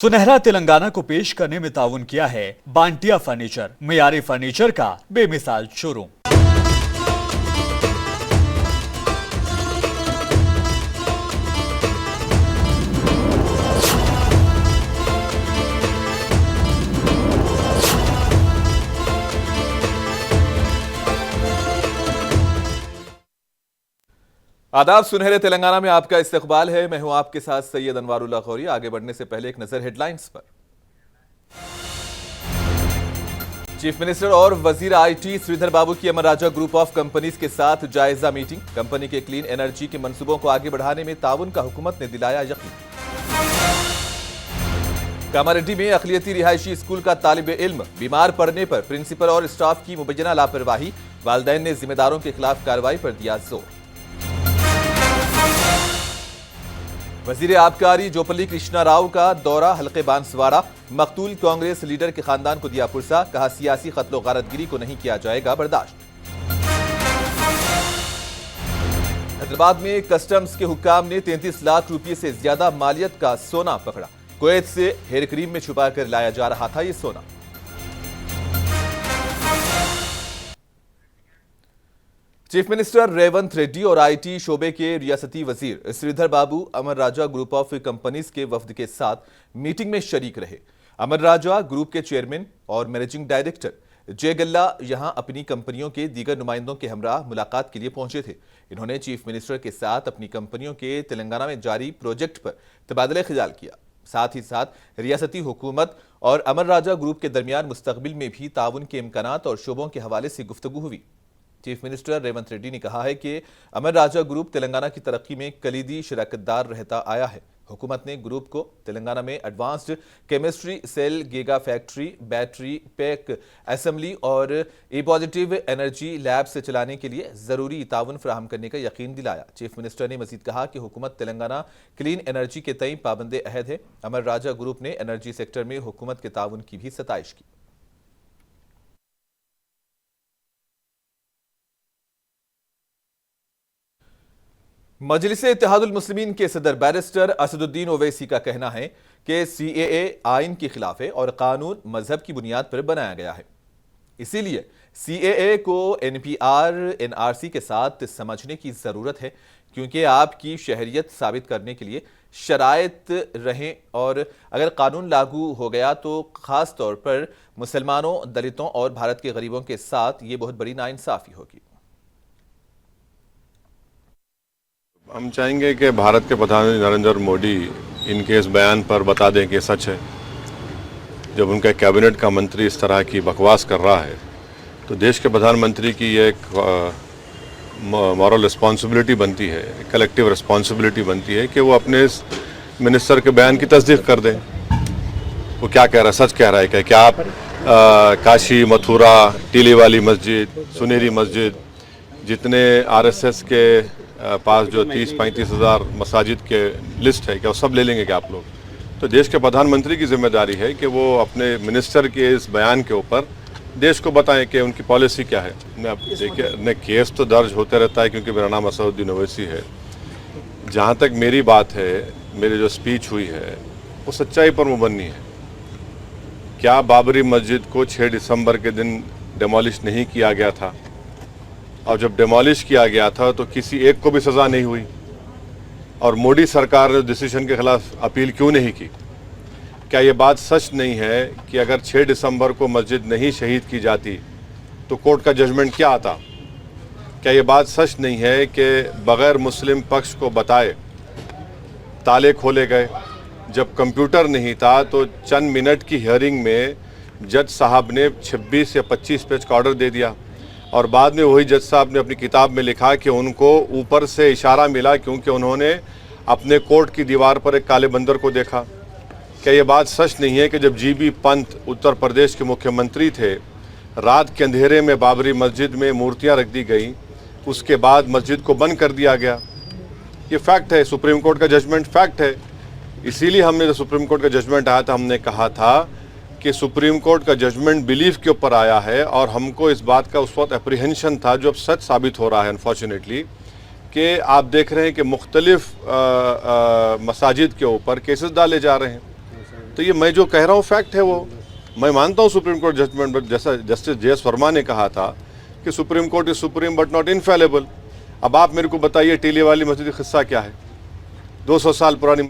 सुनहरा तेलंगाना को पेश करने में ताउन किया है बांटिया फर्नीचर, मियारी फर्नीचर का बेमिसाल शोरूम। आदाब, सुनहरे तेलंगाना में आपका इस्तकबाल है। मैं हूं आपके साथ सैयद अनवारुल्लाह खौरी। आगे बढ़ने से पहले एक नजर हेडलाइंस पर। चीफ मिनिस्टर और वजीर आईटी श्रीधर बाबू की अमर राजा ग्रुप ऑफ कंपनीज के साथ जायजा मीटिंग। कंपनी के क्लीन एनर्जी के मंसूबों को आगे बढ़ाने में ताउन का हुकूमत ने दिलाया यकीन। कामारेड्डी में अक़लियती रिहायशी स्कूल का तालिब इल्म बीमार पड़ने पर प्रिंसिपल और स्टाफ की मुबैना लापरवाही, वालिदैन ने जिम्मेदारों के खिलाफ कार्रवाई पर दिया जोर। वजीर आबकारी जोपल्ली कृष्णा राव का दौरा हल्के बांसवाड़ा, मकतूल कांग्रेस लीडर के खानदान को दिया पुरसा, कहा सियासी कत्लो गारतगिरी को नहीं किया जाएगा बर्दाश्त। हैदराबाद में कस्टम्स के हुक्काम ने 33 लाख रुपए से ज्यादा मालियत का सोना पकड़ा। कुवैत से हेयर क्रीम में छुपाकर लाया जा रहा था यह सोना। चीफ मिनिस्टर रेवंत रेड्डी और आईटी शोबे के रियासती वजीर श्रीधर बाबू अमर राजा ग्रुप ऑफ कंपनीज के वफद के साथ मीटिंग में शरीक रहे। अमर राजा ग्रुप के चेयरमैन और मैनेजिंग डायरेक्टर जय गल्ला यहां अपनी कंपनियों के दीगर नुमाइंदों के हमरा मुलाकात के लिए पहुंचे थे। इन्होंने चीफ मिनिस्टर के साथ अपनी कंपनियों के तेलंगाना में जारी प्रोजेक्ट पर तबादला ख्याल किया। साथ ही साथ रियासती हुकूमत और अमर राजा ग्रुप के दरमियान मुस्तकबिल में भी ताउन के इम्कानात और शोबों के हवाले से गुफ्तगू हुई। चीफ मिनिस्टर रेवंत रेड्डी ने कहा है कि अमर राजा ग्रुप तेलंगाना की तरक्की में कलीदी शराकतदार रहता आया है। हुकूमत ने ग्रुप को तेलंगाना में advanced chemistry cell, giga factory, battery pack assembly और ई पॉजिटिव एनर्जी लैब से चलाने के लिए जरूरी ताउन फराहम करने का यकीन दिलाया। चीफ मिनिस्टर ने मजीद कहा कि हुकूमत तेलंगाना क्लीन एनर्जी के तई पाबंद अहद है। अमर राजा ग्रुप ने एनर्जी सेक्टर में हुकूमत के ताउन की भी सताइश की। मजलिस-ए-इत्तेहादुल मुस्लिमीन के सदर बैरिस्टर असदुद्दीन ओवैसी का कहना है कि सीएए आइन के खिलाफ है और कानून मजहब की बुनियाद पर बनाया गया है। इसीलिए सीएए को एनपीआर एनआरसी के साथ समझने की जरूरत है, क्योंकि आपकी शहरियत साबित करने के लिए शराइत रहें और अगर कानून लागू हो गया तो खास तौर पर मुसलमानों, दलितों और भारत के गरीबों के साथ ये बहुत बड़ी नाइंसाफी होगी। हम चाहेंगे कि भारत के प्रधानमंत्री नरेंद्र मोदी इनके इस बयान पर बता दें कि सच है। जब उनका कैबिनेट का मंत्री इस तरह की बकवास कर रहा है तो देश के प्रधानमंत्री की ये एक मॉरल रिस्पॉन्सिबिलिटी बनती है, कलेक्टिव रिस्पॉन्सिबिलिटी बनती है कि वो अपने इस मिनिस्टर के बयान की तस्दीक कर दें। वो क्या कह रहा है, सच कह रहा है क्या आप काशी, मथुरा, टीले वाली मस्जिद, सुनहरी मस्जिद, जितने आरएसएस के पास जो 30-35 हज़ार मसाजिद के लिस्ट है, क्या वो सब ले लेंगे क्या आप लोग? तो देश के प्रधानमंत्री की जिम्मेदारी है कि वो अपने मिनिस्टर के इस बयान के ऊपर देश को बताएं कि उनकी पॉलिसी क्या है। देखिए, केस तो दर्ज होते रहता है क्योंकि मेरा नाम असदुद्दीन ओवैसी है। जहाँ तक मेरी बात है, मेरी जो स्पीच हुई है वो सच्चाई पर मुबन्नी है। क्या बाबरी मस्जिद को 6 दिसंबर के दिन डिमोलिश नहीं किया गया था? और जब डिमोलिश किया गया था तो किसी एक को भी सज़ा नहीं हुई? और मोदी सरकार ने डिसीजन के खिलाफ अपील क्यों नहीं की? क्या ये बात सच नहीं है कि अगर 6 दिसंबर को मस्जिद नहीं शहीद की जाती तो कोर्ट का जजमेंट क्या आता? क्या ये बात सच नहीं है कि बग़ैर मुस्लिम पक्ष को बताए ताले खोले गए? जब कंप्यूटर नहीं था तो चंद मिनट की हियरिंग में जज साहब ने 26 या 25 पेज का ऑर्डर दे दिया और बाद में वही जज साहब ने अपनी किताब में लिखा कि उनको ऊपर से इशारा मिला क्योंकि उन्होंने अपने कोर्ट की दीवार पर एक काले बंदर को देखा। क्या ये बात सच नहीं है कि जब जीबी पंत उत्तर प्रदेश के मुख्यमंत्री थे, रात के अंधेरे में बाबरी मस्जिद में मूर्तियां रख दी गई, उसके बाद मस्जिद को बंद कर दिया गया? ये फैक्ट है, सुप्रीम कोर्ट का जजमेंट फैक्ट है। इसीलिए हमने जब सुप्रीम कोर्ट का जजमेंट आया था, हमने कहा था कि सुप्रीम कोर्ट का जजमेंट बिलीफ के ऊपर आया है और हमको इस बात का उस वक्त अप्रीहेंशन था, जो अब सच साबित हो रहा है अनफॉर्चुनेटली, कि आप देख रहे हैं कि मुख्तलिफ मसाजिद के ऊपर केसेस डाले जा रहे हैं। तो ये मैं जो कह रहा हूँ फैक्ट है वो। मैं मानता हूँ सुप्रीम कोर्ट जजमेंट, बट जैसा जस्टिस जे.एस. वर्मा ने कहा था कि supreme court is supreme but not infallible. अब आप मेरे को बताइए टीले वाली मस्जिद किस्सा क्या है, 200 साल पुरानी।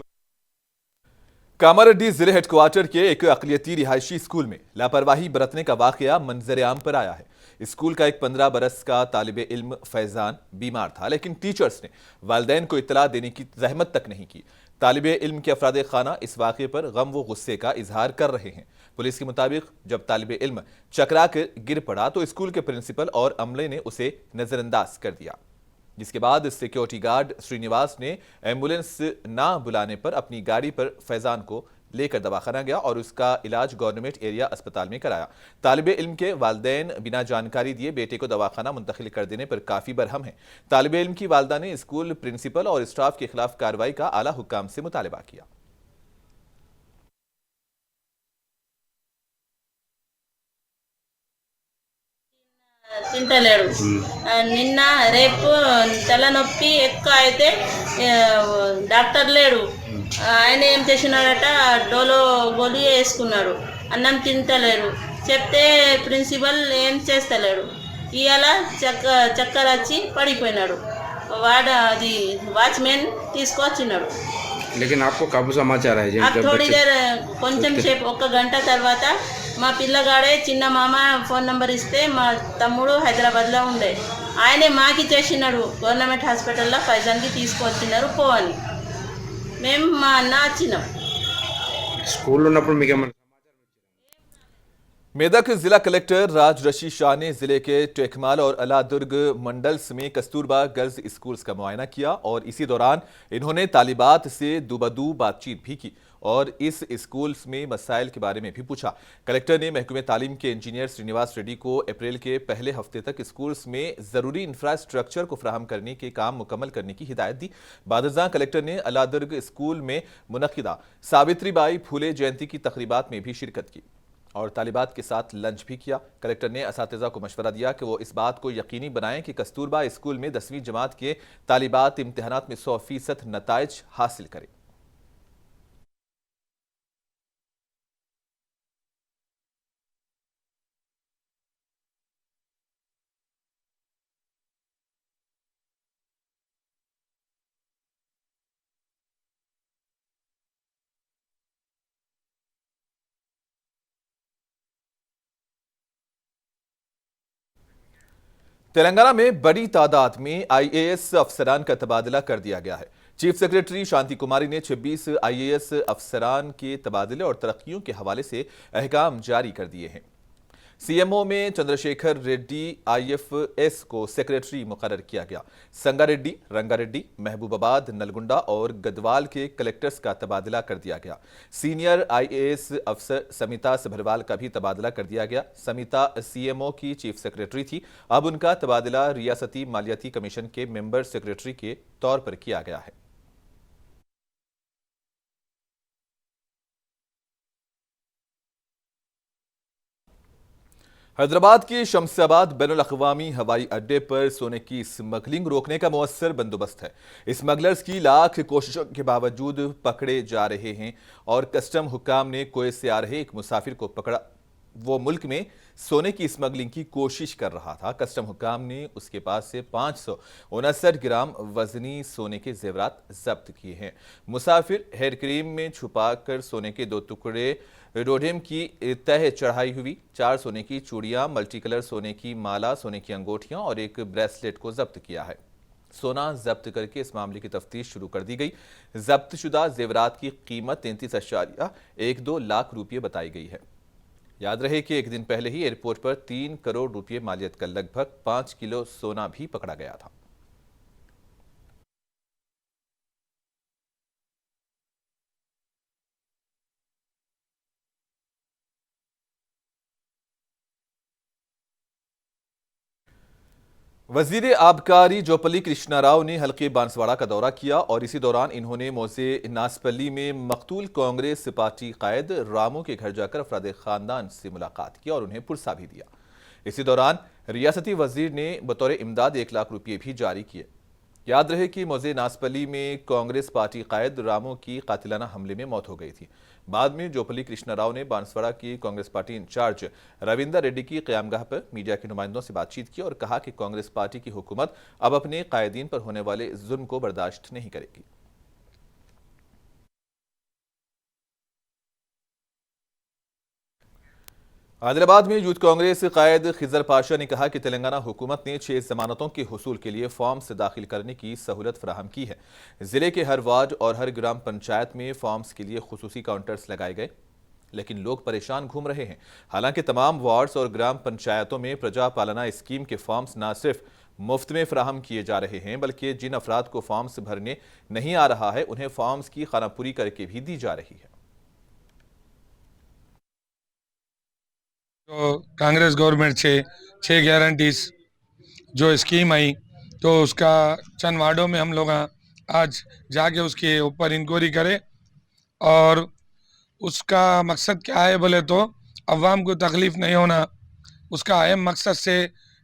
कामारेड्डी जिले हेडक्वार्टर के एक अक़लियती रिहायशी स्कूल में लापरवाही बरतने का वाकया मंजर-ए-आम पर आया है। स्कूल का एक 15 बरस का तालिबे इल्म फैजान बीमार था, लेकिन टीचर्स ने वालिदैन को इत्तला देने की जहमत तक नहीं की। तालिबे इल्म के अफराद खाना इस वाक़े पर गम व गुस्से का इजहार कर रहे हैं। पुलिस के मुताबिक जब तालिबे इल्म चकरा कर गिर पड़ा तो स्कूल के प्रिंसिपल और अमले ने उसे नजरअंदाज कर दिया, जिसके बाद सिक्योरिटी गार्ड श्रीनिवास ने एम्बुलेंस ना बुलाने पर अपनी गाड़ी पर फैजान को लेकर दवाखाना गया और उसका इलाज गवर्नमेंट एरिया अस्पताल में कराया। तालिबे इल्म के वालिदैन बिना जानकारी दिए बेटे को दवाखाना मुंतकिल कर देने पर काफी बरहम है। तालिबे इल्म की वालिदा ने स्कूल प्रिंसिपल और स्टाफ के खिलाफ कार्रवाई का आला हुक्काम से मुतालबा किया। తింటలేడు. నిన్న రేపు తలనొప్పి ఎక్కువ అయితే డాక్టర్ లేడు. ఆయన ఏం చేసినాడట, డోలో గోళీ వేసుకున్నాడు. అన్నం తింటలేడు. చెప్తే ప్రిన్సిపల్ ఏం చేస్తలేడు. ఇవాళ చక్కర వచ్చి పడిపోయినాడు. వాడు అది వాచ్మెన్ తీసుకొచ్చినాడు. लेकिन आपको कब समाचार है अब थोड़ी देर కొంచెం సేపు ఒక గంట తర్వాత మా పిల్లగాడే చిన్న మామ ఫోన్ నంబర్ ఇస్తే మా తమ్ముడు హైదరాబాద్లో ఉండే ఆయనే మాకి చేసినాడు, గవర్నమెంట్ హాస్పిటల్లో ఫైజాన్కి తీసుకొచ్చినారు పో అని. మేము మా అన్న వచ్చినాం. స్కూల్ ఉన్నప్పుడు మీకు मेदक जिला कलेक्टर राजरशी शाह ने जिले के टेकमाल और अलादुर्ग मंडल्स में कस्तूरबा गर्ल्स स्कूल्स का मुआयना किया और इसी दौरान इन्होंने तालिबात से दुबदू बातचीत भी की और इस स्कूल्स में मसाइल के बारे में भी पूछा। कलेक्टर ने महकमे तालीम के इंजीनियर श्रीनिवास रेड्डी को अप्रैल के पहले हफ्ते तक स्कूल्स में जरूरी इंफ्रास्ट्रक्चर को फ्राहम करने के काम मुकम्मल करने की हिदायत दी। बादशाह कलेक्टर ने अलादुर्ग स्कूल में मुनक्किदा सावित्रीबाई फूले जयंती की तकरीबात में भी शिरकत की और तालिबात के साथ लंच भी किया। कलेक्टर ने असातिज़ा को मशवरा दिया कि वो इस बात को यकीनी बनाएं कि कस्तूरबा स्कूल में 10वीं जमात के तालिबात इम्तिहानात में 100% नताइज हासिल करें। तेलंगाना में बड़ी तादाद में आईएएस अफसरान का तबादला कर दिया गया है। चीफ सेक्रेटरी शांति कुमारी ने 26 आईएएस अफसरान के तबादले और तरक्कियों के हवाले से अहकाम जारी कर दिए हैं। सीएमओ में चंद्रशेखर रेड्डी आईएफएस को सेक्रेटरी मुकर्रर किया गया। संगारेड्डी, रंगारेड्डी, महबूबाबाद, नलगुंडा और गदवाल के कलेक्टर्स का तबादला कर दिया गया। सीनियर आईएएस अफसर समिता सभरवाल का भी तबादला कर दिया गया। समिता सीएमओ की चीफ सेक्रेटरी थी, अब उनका तबादला रियासती मालियाती कमीशन के मेंबर सेक्रेटरी के तौर पर किया गया है। हैदराबाद के शमशाबाद बैनुल अक़वामी हवाई अड्डे पर सोने की स्मगलिंग रोकने का मौसर बंदोबस्त है। स्मगलर्स की लाख कोशिशों के बावजूद पकड़े जा रहे हैं और कस्टम हुक्काम ने कुवैत से आ रहे एक मुसाफिर को पकड़ा। वो मुल्क में सोने की स्मगलिंग की कोशिश कर रहा था। कस्टम हुक्काम ने उसके पास से 559 ग्राम वजनी सोने के जेवरात जब्त किए हैं। मुसाफिर हेयर क्रीम में छुपाकर सोने के 2 टुकड़े रोडेम की तह चढ़ाई हुई 4 सोने की चूड़ियां, मल्टी कलर सोने की माला, सोने की अंगूठियां और एक ब्रेसलेट को जब्त किया है। सोना जब्त करके इस मामले की तफ्तीश शुरू कर दी गई। जब्त शुदा जेवरात की कीमत 33.12 लाख रुपये बताई गई है। याद रहे कि एक दिन पहले ही एयरपोर्ट पर 3 करोड़ रुपये मालियत का लगभग 5 किलो सोना भी पकड़ा गया था। वजीर आबकारी जोपल्ली कृष्णा राव ने हल्के बांसवाड़ा का दौरा किया और इसी दौरान इन्होंने मौजे नासपल्ली में मकतूल कांग्रेस पार्टी कायद रामू के घर जाकर अफराद खानदान से मुलाकात की और उन्हें पुरसा भी दिया। इसी दौरान रियासती वजीर ने बतौर इमदाद 1 लाख रुपये भी जारी किए। याद रहे कि मौजे नासपल्ली में कांग्रेस पार्टी कायद रामू की कातिलाना हमले में मौत हो गई थी। बाद में जोपल्ली कृष्णा राव ने बांसवाड़ा की कांग्रेस पार्टी इंचार्ज रविंदर रेड्डी की क़यामगाह पर मीडिया के नुमाइंदों से बातचीत की और कहा कि कांग्रेस पार्टी की हुकूमत अब अपने कायदीन पर होने वाले जुल्म को बर्दाश्त नहीं करेगी। आदिलाबाद में यूथ कांग्रेस कायद खिजर पाशा ने कहा कि तेलंगाना हुकूमत ने 6 जमानतों के हुसूल के लिए फॉर्म्स दाखिल करने की सहूलत फराहम की है। जिले के हर वार्ड और हर ग्राम पंचायत में फॉर्म्स के लिए खुसूसी काउंटर्स लगाए गए, लेकिन लोग परेशान घूम रहे हैं। हालांकि तमाम वार्ड्स और ग्राम पंचायतों में प्रजा पालना स्कीम के फॉर्म्स न सिर्फ मुफ्त में फराहम किए जा रहे हैं, बल्कि जिन अफराद को फॉर्म्स भरने नहीं आ रहा है उन्हें फॉर्म्स की खानापुरी करके भी दी जा रही है। तो कांग्रेस गवर्नमेंट से 6 गारंटीज जो स्कीम आई, तो उसका चंद वार्डों में हम लोग आज जाके उसके ऊपर इंक्वायरी करें और उसका मकसद क्या है बोले तो अवाम को तकलीफ नहीं होना, उसका अहम मकसद से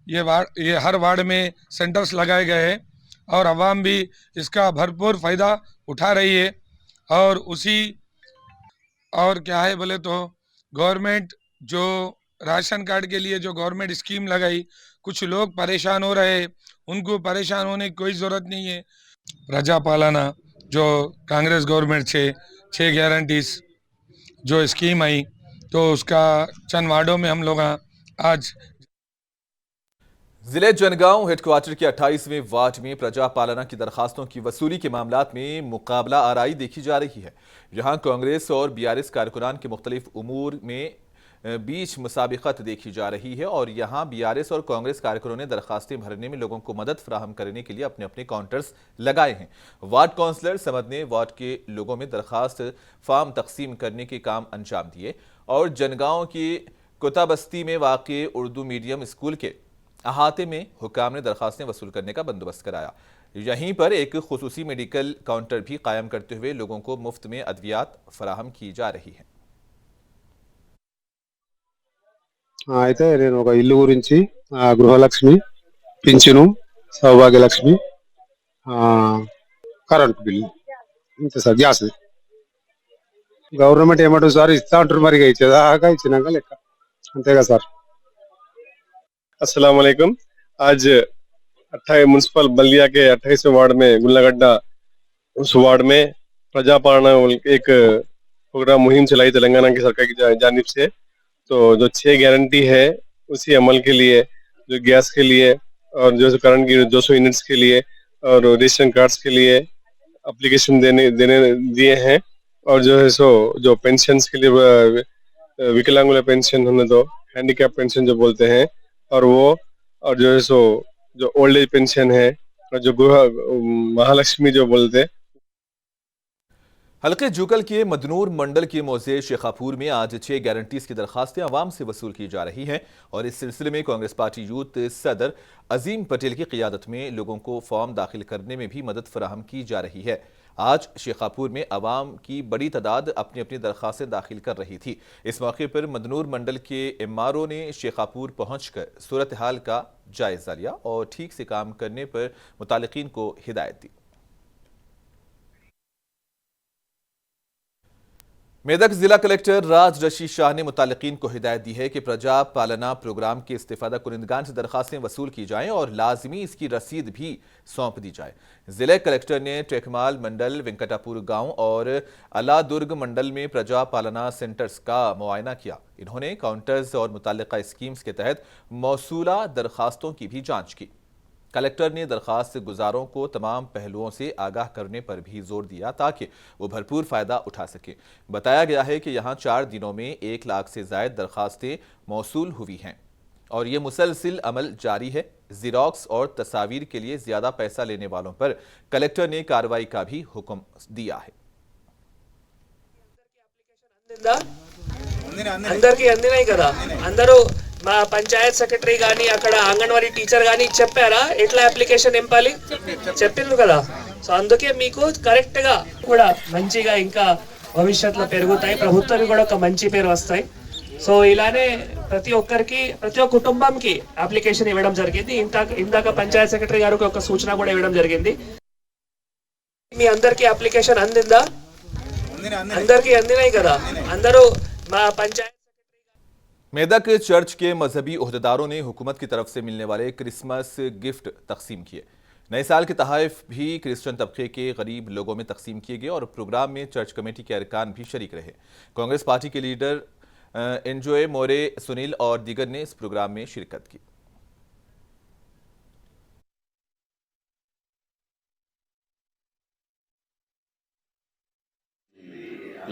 ये हर वार्ड में सेंटर्स लगाए गए हैं और अवाम भी इसका भरपूर फ़ायदा उठा रही है। और क्या है बोले तो गवर्नमेंट जो राशन कार्ड के लिए जो गवर्नमेंट स्कीम लगाई, कुछ लोग परेशान हो रहे हैं, उनको परेशान होने की कोई ज़रूरत नहीं है। प्रजा पालना जो कांग्रेस गवर्नमेंट से 6 गारंटीज जो स्कीम आई, तो उसका चंद वार्डों में हम लोग आज जिले जनगांव हेडक्वार्टर के 28वें वार्ड में प्रजा पालना की दरखास्तों की वसूली के मामलात में मुकाबला आराई देखी जा रही है। यहाँ कांग्रेस और बीआरएस कारकुनान के मुख्तलिफ उमूर में बीच मुसाबिकत देखी जा रही है और यहाँ बीआरएस और कांग्रेस कारकुनों ने दरखास्तें भरने में लोगों को मदद फराहम करने के लिए अपने अपने काउंटर्स लगाए हैं। वार्ड काउंसलर समद ने वार्ड के लोगों में दरखास्त फार्म तकसीम करने के काम अंजाम दिए और जनगांव की कुताबस्ती में वाक़ उर्दू मीडियम स्कूल के अहाते में हुकाम ने दरखास्तें वसूल करने का बंदोबस्त कराया। यहीं पर एक खुसूसी मेडिकल काउंटर भी कायम करते हुए लोगों को मुफ्त में अद्वियात फराहम की जा रही है। అయితే నేను ఒక ఇల్లు గురించి గృహలక్ష్మి, పింఛను, సౌభాగ్యలక్ష్మి, కరెంట్ బిల్లు ఇంత సార్ గ్యాస్ గవర్నమెంట్ ఏమంటారు సార్ ఇస్తా అంటారు, మరి ఇచ్చేదాకా ఇచ్చినాక లెక్క అంతేగా సార్। अस्सलाम वालेकुम। आज 28 म्यूनसिपल बल्दिया के 28वें वार्ड में गुल्लागड्डा उस वार्ड में प्रजा पालना एक प्रोग्राम मुहिम चलाई तेलंगाना की सरकार की जानिब से। तो जो 6 गारंटी है उसी अमल के लिए जो गैस के लिए और जो करंट की 200 यूनिट्स के लिए और रेशन कार्ड्स के लिए एप्लीकेशन देने दिए हैं। और जो है सो जो पेंशन के लिए विकलांग पेंशन होने दो, हैंडीकैप पेंशन जो बोलते हैं, और वो और जो है सो जो ओल्ड एज पेंशन है और जो महालक्ष्मी जो बोलते हैं। हल्के जुगल के मदनूर मंडल के मौजे शेखापुर में आज 6 गारंटीज की दरखास्तें आवाम से वसूल की जा रही हैं और इस सिलसिले में कांग्रेस पार्टी यूथ सदर अजीम पटेल की क़ियादत में लोगों को फॉर्म दाखिल करने में भी मदद फराहम की जा रही है। आज शेखापुर में अवाम की बड़ी तादाद अपनी अपनी दरखास्तें दाखिल कर रही थी। इस मौके पर मदनूर मंडल के एमआरओ ने शेखापुर पहुंचकर सूरत हाल का जायजा लिया और ठीक से काम करने पर मुतालिकीन को हिदायत दी। मेदक जिला कलेक्टर राज रशीद शाह ने मुतालिकीन को हिदायत दी है कि प्रजा पालना प्रोग्राम के इस्तेफादा कुनिंदगान से दरखास्तें वसूल की जाएं और लाजमी इसकी रसीद भी सौंप दी जाए। जिला कलेक्टर ने टेकमाल मंडल, वेंकटापुर गांव और अलादुर्ग मंडल में प्रजा पालना सेंटर्स का मुआयना किया। इन्होंने काउंटर्स और मुताल्लिका स्कीम्स के तहत मौसूला दरखास्तों की भी जाँच की। कलेक्टर ने दरखास्त गुजारों को तमाम पहलुओं से आगाह करने पर भी जोर दिया ताकि वो भरपूर फ़ायदा उठा सके। बताया गया है कि यहाँ 4 दिनों में 1 लाख से ज़ायद दरखास्तें मौसूल हुई हैं और ये मुसलसिल अमल जारी है। ज़िरॉक्स और तस्वीर के लिए ज़्यादा पैसा लेने वालों पर कलेक्टर ने कार्रवाई का भी हुक्म दिया है। అందరికీ అందినాయి కదా, అందరూ మా పంచాయత్ సెక్రటరీ గాని అక్కడ అంగన్వాడీ టీచర్ గాని చెప్పారా ఎట్లా అప్లికేషన్ నింపాలి? చెప్పిండ్రు కదా। సో అందుకే మీకు కరెక్ట్ గా కూడా మంచిగా ఇంకా భవిష్యత్తులో పెరుగుతాయి, ప్రభుత్వానికి కూడా ఒక మంచి పేరు వస్తాయి। సో ఇలానే ప్రతి ఒక్కరికి ప్రతి ఒక్క కుటుంబంకి అప్లికేషన్ ఇవ్వడం జరిగింది। ఇందాక పంచాయత్ సెక్రటరీ గారికి ఒక సూచన కూడా ఇవ్వడం జరిగింది। మీ అందరికీ అప్లికేషన్ అందిందా? అందరికీ అందినాయి కదా అందరూ మా పంచాయత్ मेदक चर्च के मजहबी ओहदेदारों ने हुकूमत की तरफ से मिलने वाले क्रिसमस गिफ्ट तकसीम किए। नए साल के तोहफे भी क्रिश्चियन तबके के गरीब लोगों में तकसीम किए गए और प्रोग्राम में चर्च कमेटी के अरकान भी शरीक रहे। कांग्रेस पार्टी के लीडर एनजॉय मोरे, सुनील और दीगर ने इस प्रोग्राम में शिरकत की।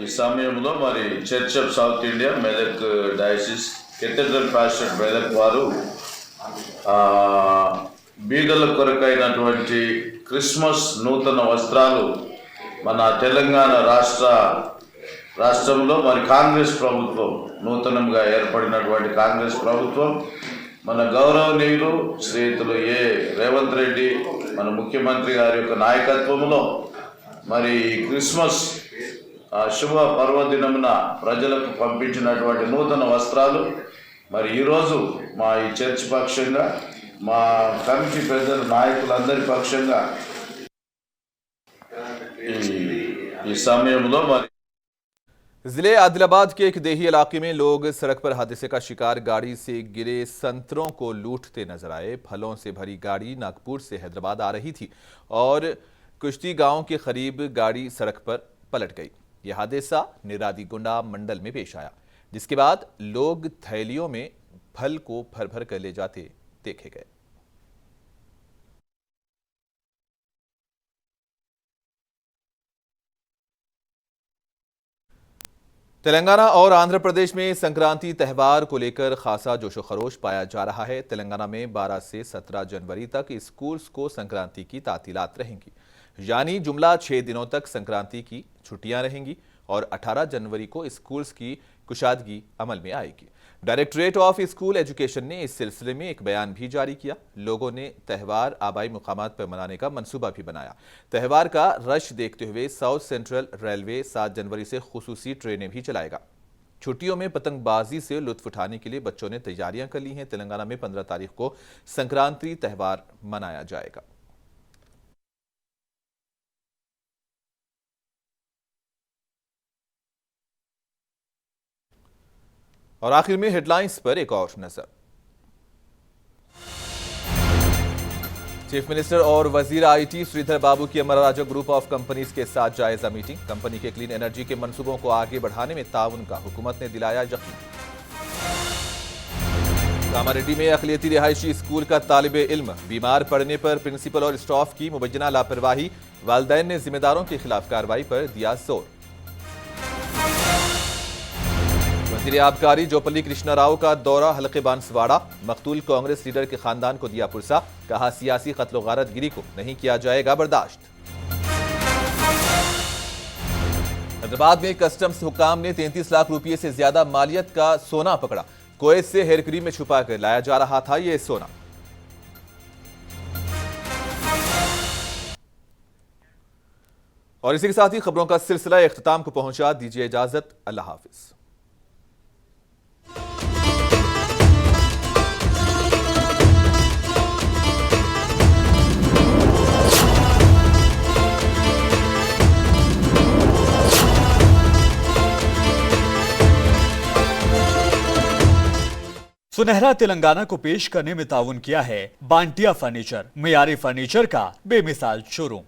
ఈ సమయంలో మరి church of south India Medak diocese cathedral pastor Medak వారు బీదల కొరకైనటువంటి క్రిస్మస్ నూతన వస్త్రాలు మన తెలంగాణ రాష్ట్రంలో మరి కాంగ్రెస్ ప్రభుత్వం నూతనంగా ఏర్పడినటువంటి కాంగ్రెస్ ప్రభుత్వం మన గౌరవనీయులు శ్రీయుతులు రేవంత్ రెడ్డి మన ముఖ్యమంత్రి గారి యొక్క నాయకత్వంలో మరి క్రిస్మస్ శుభ పర్వదినమున ప్రజలకు పంపించినటువంటి నూతన వస్త్రాలు మరి ఈరోజు మా ఈ చర్చ్ పక్షంగా మా కమిటీ పెద్దల నాయకులందరి పక్షంగా ఈ సమయంలో మరి जिले आदिलाबाद के एक देही इलाके में लोग सड़क पर हादसे का शिकार गाड़ी से गिरे संतरों को लूटते नजर आए। फलों से भरी गाड़ी नागपुर से हैदराबाद आ रही थी और कुश्ती गांव के करीब गाड़ी सड़क पर पलट गई। यह हादसा निरादीगुंडा मंडल में पेश आया, जिसके बाद लोग थैलियों में फल को भर भर कर ले जाते देखे गए। तेलंगाना और आंध्र प्रदेश में संक्रांति त्यौहार को लेकर खासा जोशो खरोश पाया जा रहा है। तेलंगाना में 12 से 17 जनवरी तक स्कूल्स को संक्रांति की तातीलात रहेंगी, यानी जुमला 6 दिनों तक संक्रांति की छुट्टियां रहेंगी और 18 जनवरी को स्कूल्स की कुशादगी अमल में आएगी। डायरेक्टरेट ऑफ स्कूल एजुकेशन ने इस सिलसिले में एक बयान भी जारी किया। लोगों ने त्यौहार आबाई मुकामात पर मनाने का मंसूबा भी बनाया। त्यौहार का रश देखते हुए साउथ सेंट्रल रेलवे 7 जनवरी से खुसूसी ट्रेनें भी चलाएगा। छुट्टियों में पतंगबाजी से लुत्फ उठाने के लिए बच्चों ने तैयारियां कर ली हैं। तेलंगाना में 15 तारीख को संक्रांति त्यौहार मनाया जाएगा। और आखिर में हेडलाइंस पर एक और नजर। चीफ मिनिस्टर और वजीर आईटी श्रीधर बाबू की अमर राजा ग्रुप ऑफ कंपनीज के साथ जायजा मीटिंग। कंपनी के क्लीन एनर्जी के मंसूबों को आगे बढ़ाने में ताउन का हुकूमत ने दिलाया यकीन। कामारेड्डी में अकलियती रिहायशी स्कूल का तालिब इल्म बीमार पड़ने पर प्रिंसिपल और स्टाफ की मुबैना लापरवाही। वालिदैन ने जिम्मेदारों के खिलाफ कार्रवाई पर दिया जोर। वजीर आबकारी जोपल्ली कृष्णा राव का दौरा हलके बांसवाड़ा। मकतूल कांग्रेस लीडर के खानदान को दिया पुरसा, कहा सियासी कत्ल गारत गिरी को नहीं किया जाएगा बर्दाश्त। हैदराबाद में कस्टम्स हुकाम ने 33 लाख रुपए से ज्यादा मालियत का सोना पकड़ा। कुवैत से हेरकरी में छुपा कर लाया जा रहा था यह सोना। और इसी के साथ ही खबरों का सिलसिला इख्तिताम को पहुंचा। दीजिए इजाजत, अल्लाह हाफिज। सुनहरा तेलंगाना को पेश करने में ताउन किया है बांटिया फर्नीचर, मियारी फर्नीचर का बेमिसाल शोरूम।